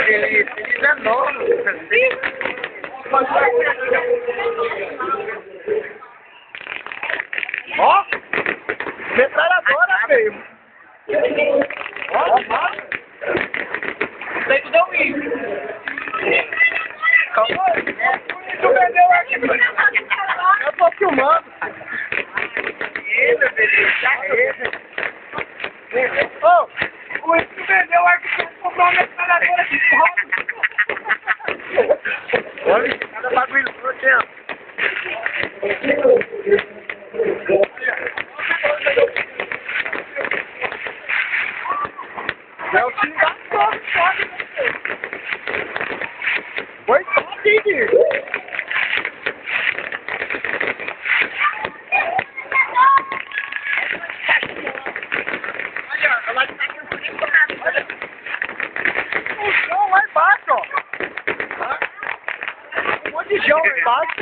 Ele é novo. Ó! Metralhadora, feio! Ó! Tem que dar um isso! Calma aí! Tu vendeu aqui! Eu tô filmando! Ih, meu filho! Ô! O Ito vendeu aqui pra comprar uma metralhadora de fogo! Olha, cada bagulho aqui, ó! É o time da torre, pode. Foi top, hein, bicho? Olha, ela tá aqui no fundo, olha. O chão lá embaixo, ó. Um monte de chão lá embaixo.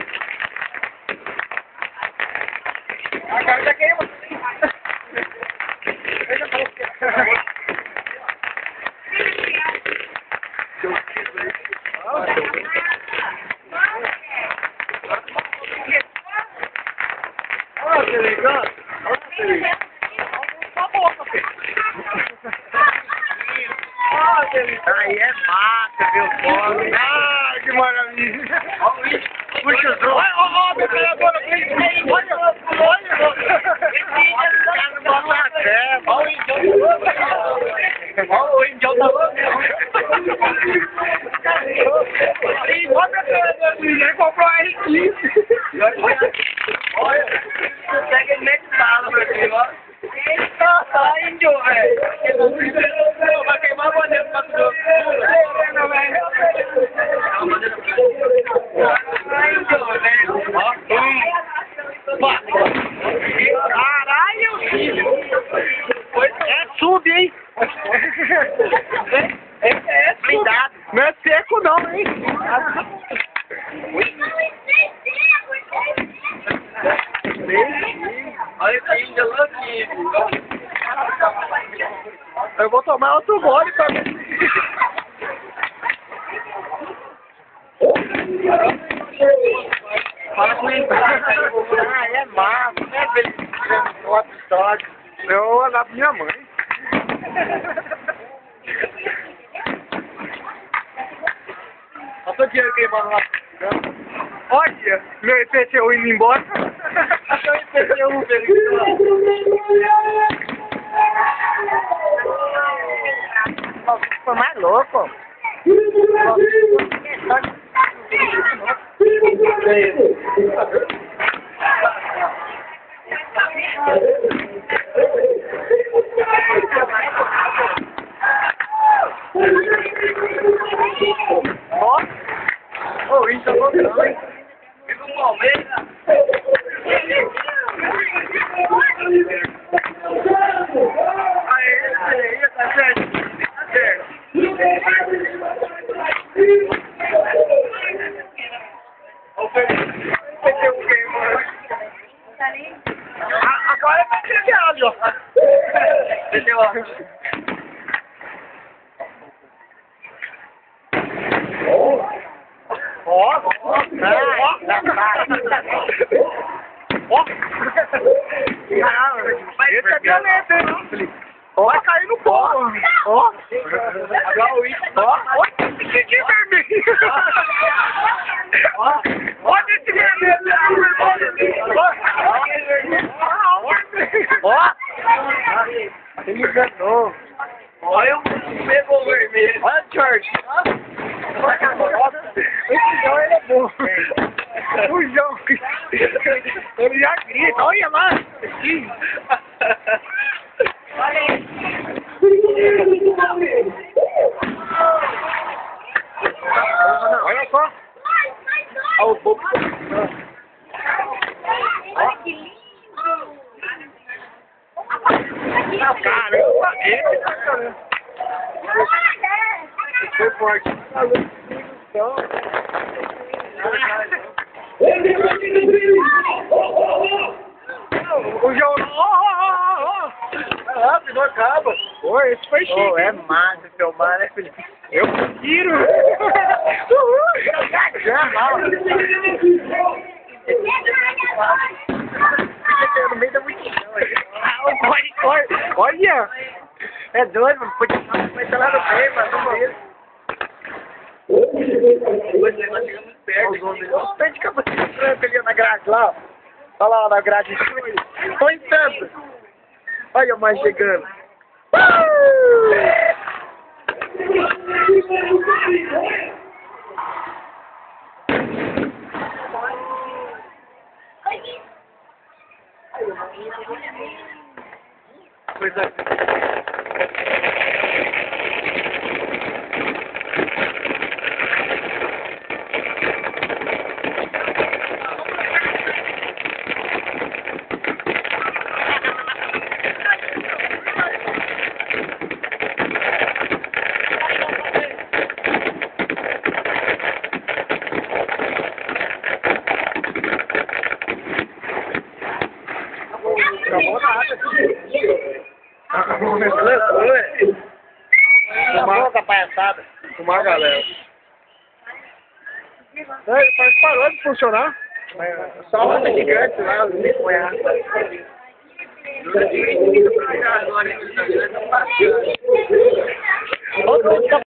A cara já queima. Veja como que é. Olha que legal! Olha que legal! Aí é massa, meu pobre! Ah, que maravilha! Puxa o drone! Olha, metralhadora! Olha! Olha! Olha o índio da olha a metralhadora! Ele comprou a R15! Olha! Pega ele nem de bala, meu filho! Eita, índio, velho! Vai queimar a bandeira pra tudo! Não, velho! Índio, velho! Caralho, filho! É sub, hein? É blindado! Não é seco, não, hein? Olha esse índio aqui! Eu vou tomar outro gole pra ver. Fala com ele. Ah, é massa, né? Ele outro história. Eu vou olhar pra minha mãe. Olha o dinheiro queimando lá. Olha, meu IPTU indo embora. Meu IPTU veio. Foi mais louco. Ó, o índio tá voltando, hein? E no Palmeiras? Aí, tá certo. Tá certo. Agora vai ser viado, ó. Deixa eu lá. Ó, esse é violento, hein? Vai cair no pó. Ó, ó, que vermelho. Olha esse vermelho. Ó, ele enganou. Olha o pegou vermelho. Olha o George. Esse João, ele é bom. O João, ele já grita. Olha lá. Aqui. Olha aí. Olha só. Olha o bobo. Olha que lindo. Caramba, foi forte. O João, rápido, acaba. Oi, esse foi chique. É massa filmar, né, Felipe? Eu prefiro. Já, mal. No meio da multidão aí. Olha! É doido, mano. Pode estar lá no meio, mano. No meio. Nós chegamos perto. Pede que eu vou ali na grade lá. Olha lá na grade. Tô entrando. Olha o mais chegando. Coisa. Acabou nada. Acabou a palhaçada. Fumar, galera. Parou de funcionar. Só uma gigante lá, os bichos agora.